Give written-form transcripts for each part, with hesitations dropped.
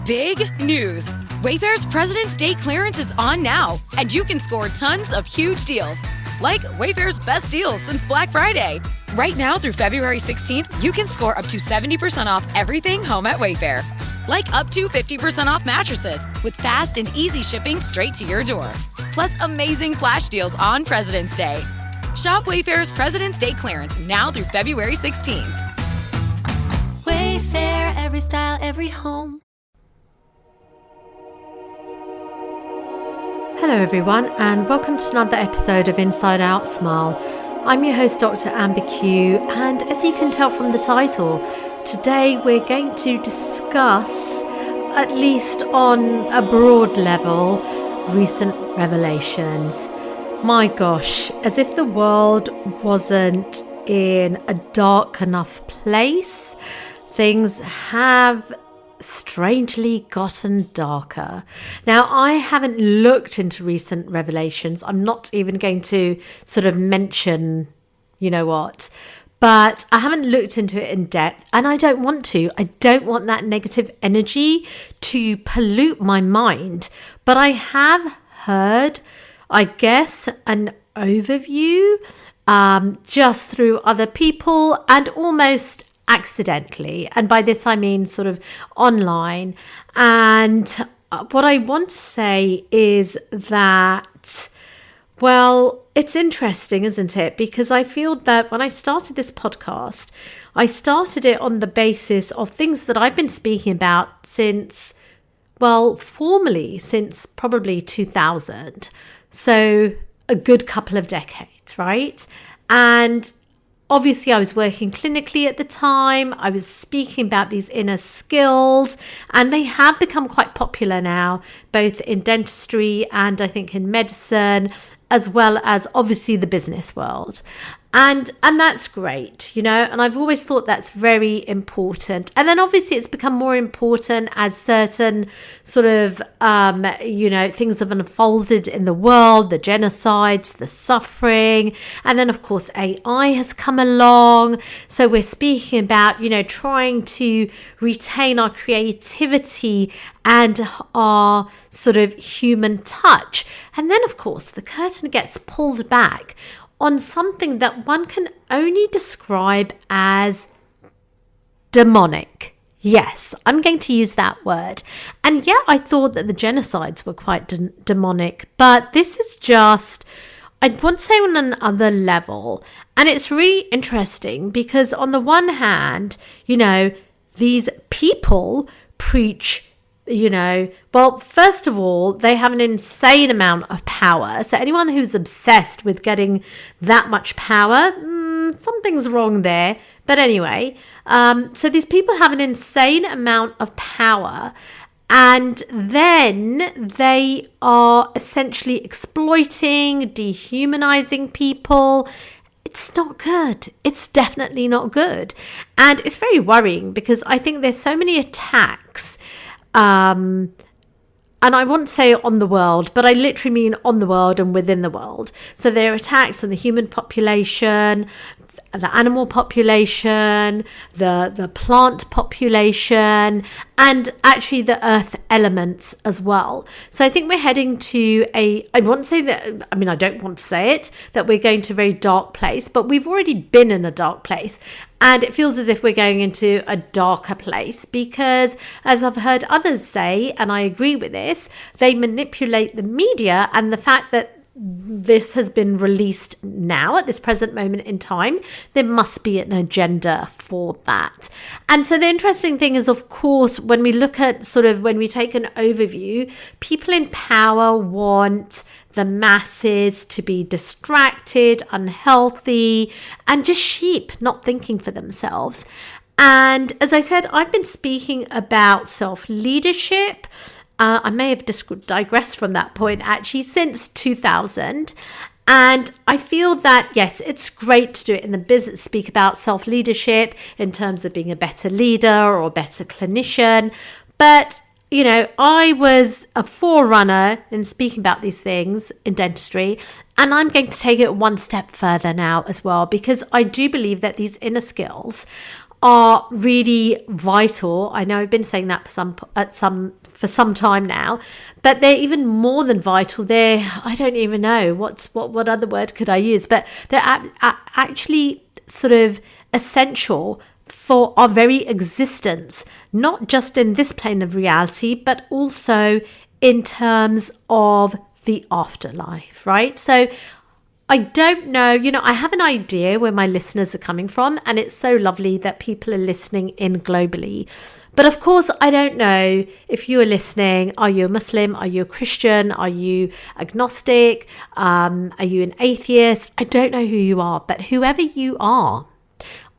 Big news! Wayfair's President's Day clearance is on now, and you can score tons of huge deals. Like Wayfair's best deals since Black Friday. Right now through February 16th, you can score up to 70% off everything home at Wayfair. Like up to 50% off mattresses with fast and easy shipping straight to your door. Plus amazing flash deals on President's Day. Shop Wayfair's President's Day clearance now through February 16th. Wayfair, every style, every home. Hello everyone, and welcome to another episode of Inside Out Smile. I'm your host, Dr. Amber Q, and as you can tell from the title, today we're going to discuss, at least on a broad level, recent revelations. My gosh, as if the world wasn't in a dark enough place, things have strangely gotten darker. Now, I haven't looked into recent revelations. I'm not even going to sort of mention, you know what, but I haven't looked into it in depth, and I don't want to. I don't want that negative energy to pollute my mind. But I have heard, I guess, an overview just through other people and almost accidentally, and by this I mean sort of online. And what I want to say is that, well, it's interesting, isn't it? Because I feel that when I started this podcast, I started it on the basis of things that I've been speaking about since, well, formally since probably 2000. So a good couple of decades, right? And obviously, I was working clinically at the time. I was speaking about these inner skills, and they have become quite popular now, both in dentistry and I think in medicine, as well as obviously the business world. And that's great, you know, and I've always thought that's very important. And then obviously it's become more important as certain sort of, things have unfolded in the world, the genocides, the suffering. And then, of course, AI has come along. So we're speaking about, trying to retain our creativity and our sort of human touch. And then, of course, the curtain gets pulled back on something that one can only describe as demonic. Yes, I'm going to use that word. And yeah, I thought that the genocides were quite demonic, but this is just, I want to say, on another level. And it's really interesting because on the one hand, these people preach, well, first of all, they have an insane amount of power. So anyone who's obsessed with getting that much power, something's wrong there. But anyway, so these people have an insane amount of power, and then they are essentially exploiting, dehumanizing people. It's not good. It's definitely not good. And it's very worrying because I think there's so many attacks. And I won't say on the world, but I literally mean on the world and within the world. So there are attacks on the human population, the animal population, the plant population, and actually the earth elements as well. So I think we're heading to I don't want to say it, that we're going to a very dark place, but we've already been in a dark place. And it feels as if we're going into a darker place because, as I've heard others say, and I agree with this, they manipulate the media, and the fact that this has been released now at this present moment in time, there must be an agenda for that. And so the interesting thing is, of course, when we look at when we take an overview, people in power want the masses to be distracted, unhealthy, and just sheep, not thinking for themselves. And as I said, I've been speaking about self-leadership. I may have digressed from that point actually since 2000. And I feel that, yes, it's great to do it in the business, speak about self-leadership in terms of being a better leader or a better clinician. But I was a forerunner in speaking about these things in dentistry, and I'm going to take it one step further now as well, because I do believe that these inner skills are really vital. I know I've been saying that for some time now, but they're even more than vital. I don't even know what other word could I use, but they're actually sort of essential for our very existence, not just in this plane of reality, but also in terms of the afterlife, right? So I don't know, I have an idea where my listeners are coming from, and it's so lovely that people are listening in globally. But of course, I don't know if you are listening. Are you a Muslim? Are you a Christian? Are you agnostic? Are you an atheist? I don't know who you are, but whoever you are,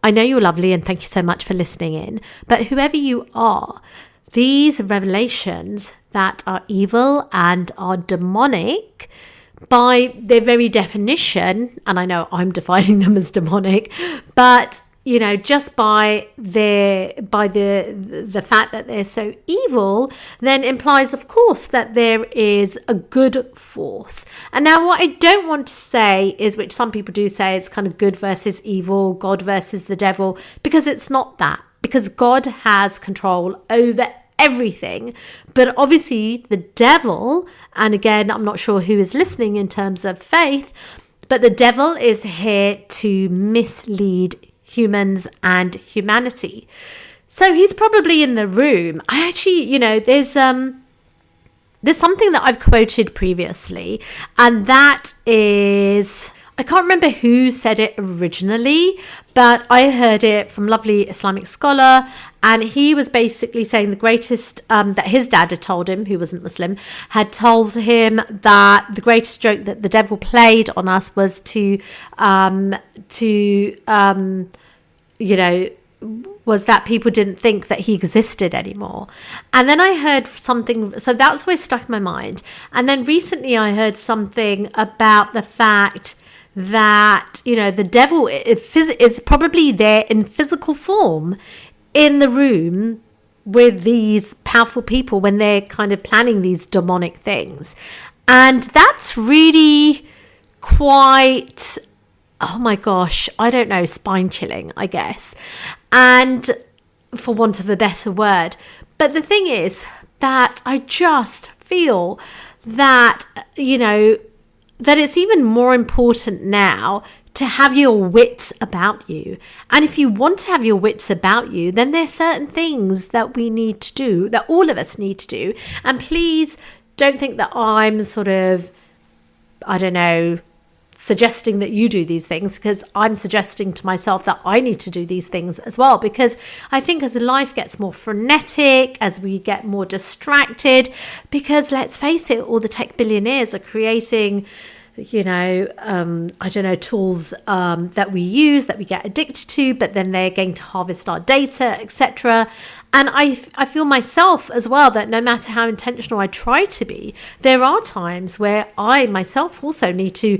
I know you're lovely and thank you so much for listening in. But whoever you are, these revelations that are evil and are demonic, by their very definition, and I know I'm defining them as demonic, but just by the fact that they're so evil, then implies, of course, that there is a good force. And now what I don't want to say is, which some people do say, it's kind of good versus evil, God versus the devil, because it's not that. Because God has control over everything. But obviously the devil, and again, I'm not sure who is listening in terms of faith, but the devil is here to mislead humans and humanity. So he's probably in the room. I actually, there's something that I've quoted previously, and that is, I can't remember who said it originally, but I heard it from lovely Islamic scholar, and he was basically saying the greatest, that his dad had told him, who wasn't Muslim, had told him that the greatest joke that the devil played on us was was that people didn't think that he existed anymore. And then I heard something, so that's where it stuck in my mind. And then recently I heard something about the fact that, the devil is probably there in physical form in the room with these powerful people when they're kind of planning these demonic things. And that's really quite, oh my gosh, I don't know, spine chilling, I guess. And for want of a better word. But the thing is that I just feel that, that it's even more important now to have your wits about you. And if you want to have your wits about you, then there's certain things that we need to do, that all of us need to do. And please don't think that I'm sort of, I don't know, suggesting that you do these things, because I'm suggesting to myself that I need to do these things as well, because I think as life gets more frenetic, as we get more distracted, because let's face it, all the tech billionaires are creating tools that we use, that we get addicted to, but then they're going to harvest our data, etc. And I feel myself as well that no matter how intentional I try to be, there are times where I myself also need to,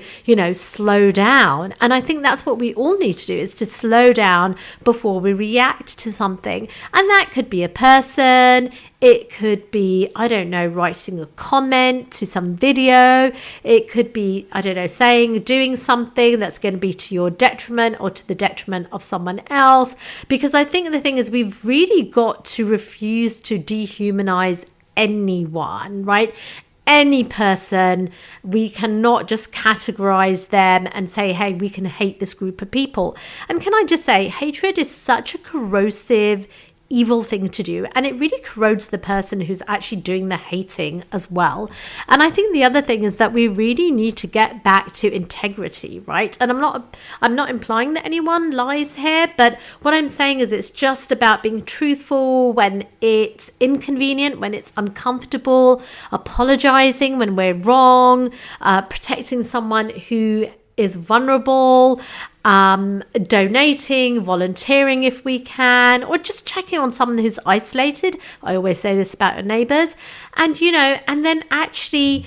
slow down. And I think that's what we all need to do, is to slow down before we react to something. And that could be a person. It could be, writing a comment to some video. It could be, doing something that's going to be to your detriment or to the detriment of someone else. Because I think the thing is, we've really got to refuse to dehumanize anyone, right? Any person. We cannot just categorize them and say, hey, we can hate this group of people. And can I just say, hatred is such a corrosive, evil thing to do, and it really corrodes the person who's actually doing the hating as well. And I think the other thing is that we really need to get back to integrity, right? And I'm not implying that anyone lies here, but what I'm saying is it's just about being truthful when it's inconvenient, when it's uncomfortable, apologizing when we're wrong, protecting someone who is vulnerable, donating, volunteering if we can, or just checking on someone who's isolated. I always say this about your neighbors. And, and then actually,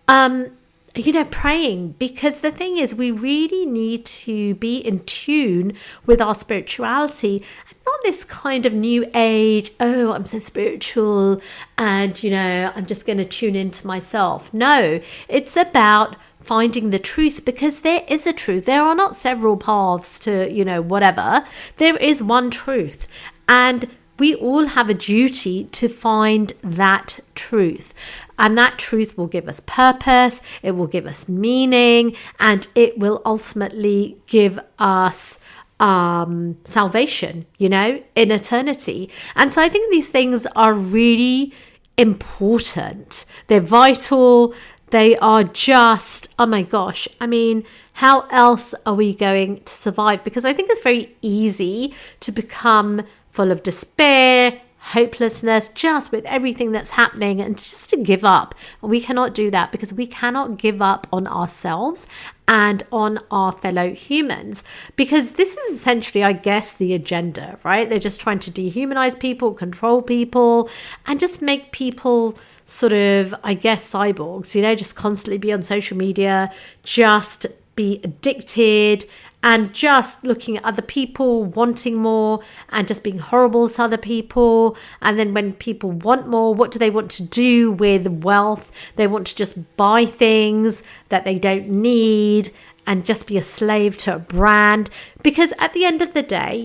praying, because the thing is, we really need to be in tune with our spirituality. Not this kind of new age, oh, I'm so spiritual and, I'm just going to tune into myself. No, it's about finding the truth, because there is a truth. There are not several paths to, whatever. There is one truth. And we all have a duty to find that truth. And that truth will give us purpose, it will give us meaning, and it will ultimately give us salvation, in eternity. And so I think these things are really important. They're vital. They are just, oh my gosh, I mean, how else are we going to survive? Because I think it's very easy to become full of despair, hopelessness, just with everything that's happening, and just to give up. And we cannot do that, because we cannot give up on ourselves and on our fellow humans, because this is essentially, I guess, the agenda, right? They're just trying to dehumanize people, control people, and just make people sort of, I guess, cyborgs, just constantly be on social media, just be addicted, and just looking at other people, wanting more, and just being horrible to other people. And then when people want more, what do they want to do with wealth? They want to just buy things that they don't need and just be a slave to a brand. Because at the end of the day,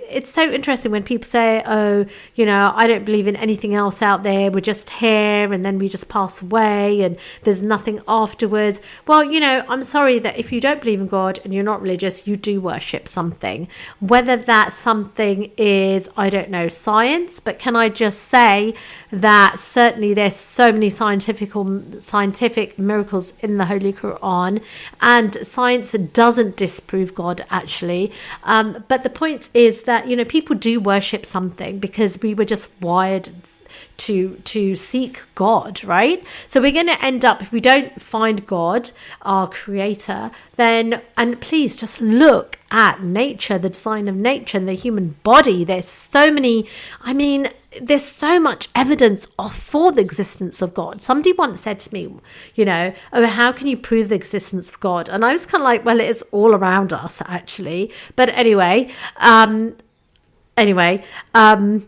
it's so interesting when people say, oh, I don't believe in anything else out there. We're just here and then we just pass away and there's nothing afterwards. Well, I'm sorry that if you don't believe in God and you're not religious, you do worship something. Whether that something is, I don't know, science, but can I just say that certainly there's so many scientific miracles in the Holy Quran, and science doesn't disprove God, actually. But the point is that, people do worship something because we were just wired to seek God, right? So we're going to end up, if we don't find God, our creator, then, and please just look at nature, the design of nature and the human body. There's so much evidence for the existence of God. Somebody once said to me, oh, how can you prove the existence of God? And I was kind of like, well, it is all around us, actually. But anyway, I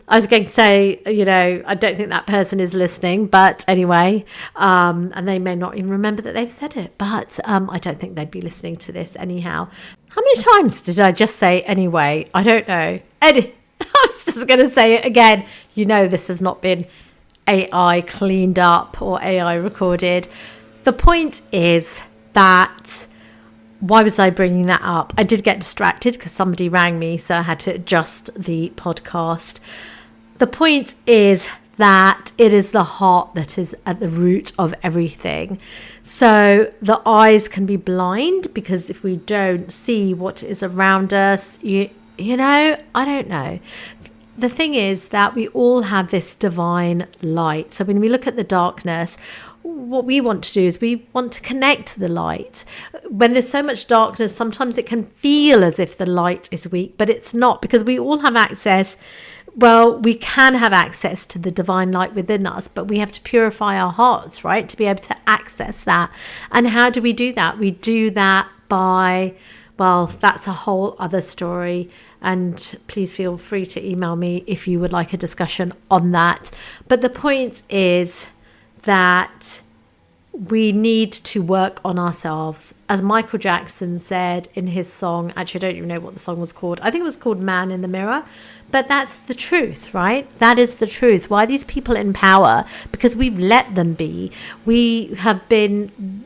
was going to say, I don't think that person is listening, but anyway, and they may not even remember that they've said it, but I don't think they'd be listening to this anyhow. How many times did I just say anyway? I don't know. I was just going to say it again. This has not been AI cleaned up or AI recorded. The point is that, why was I bringing that up? I did get distracted because somebody rang me, so I had to adjust the podcast. The point is that it is the heart that is at the root of everything. So the eyes can be blind because if we don't see what is around us, I don't know. The thing is that we all have this divine light. So when we look at the darkness, what we want to do is we want to connect to the light. When there's so much darkness, sometimes it can feel as if the light is weak, but it's not, because we all have access. Well, we can have access to the divine light within us, but we have to purify our hearts, right, to be able to access that. And how do we do that? We do that by, well, that's a whole other story. And please feel free to email me if you would like a discussion on that. But the point is that we need to work on ourselves. As Michael Jackson said in his song, actually, I don't even know what the song was called. I think it was called Man in the Mirror. But that's the truth, right? That is the truth. Why are these people in power? Because we've let them be. We have been,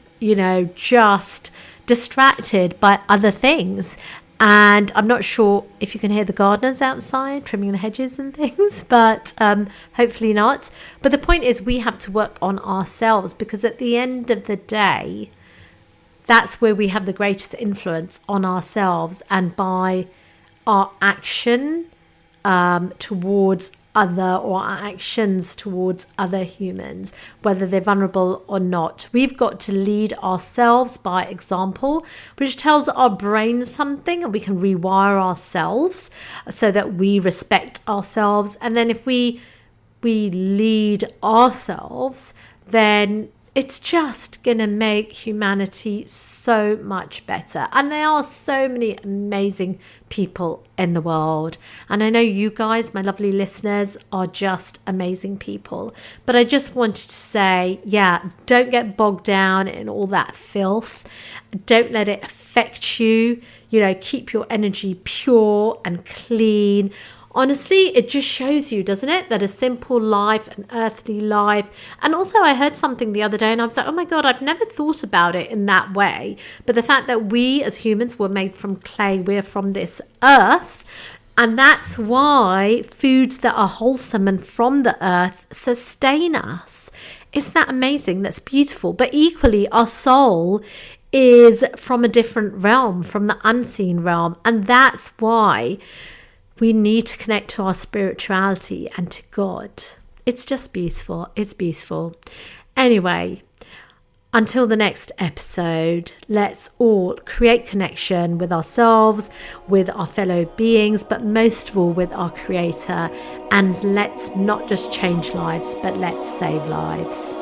just distracted by other things. And I'm not sure if you can hear the gardeners outside trimming the hedges and things, but hopefully not. But the point is we have to work on ourselves, because at the end of the day, that's where we have the greatest influence on ourselves, and by our action towards other, or our actions towards other humans, whether they're vulnerable or not. We've got to lead ourselves by example, which tells our brain something, and we can rewire ourselves so that we respect ourselves. And then if we lead ourselves, then it's just going to make humanity so much better. And there are so many amazing people in the world. And I know you guys, my lovely listeners, are just amazing people. But I just wanted to say, yeah, don't get bogged down in all that filth. Don't let it affect you. You know, keep your energy pure and clean. Honestly, it just shows you, doesn't it, that a simple life, an earthly life. And also I heard something the other day and I was like, oh my God, I've never thought about it in that way. But the fact that we as humans were made from clay, we're from this earth. And that's why foods that are wholesome and from the earth sustain us. Isn't that amazing? That's beautiful. But equally, our soul is from a different realm, from the unseen realm. And that's why we need to connect to our spirituality and to God. It's just beautiful. It's beautiful. Anyway, until the next episode, let's all create connection with ourselves, with our fellow beings, but most of all with our Creator. And let's not just change lives, but let's save lives.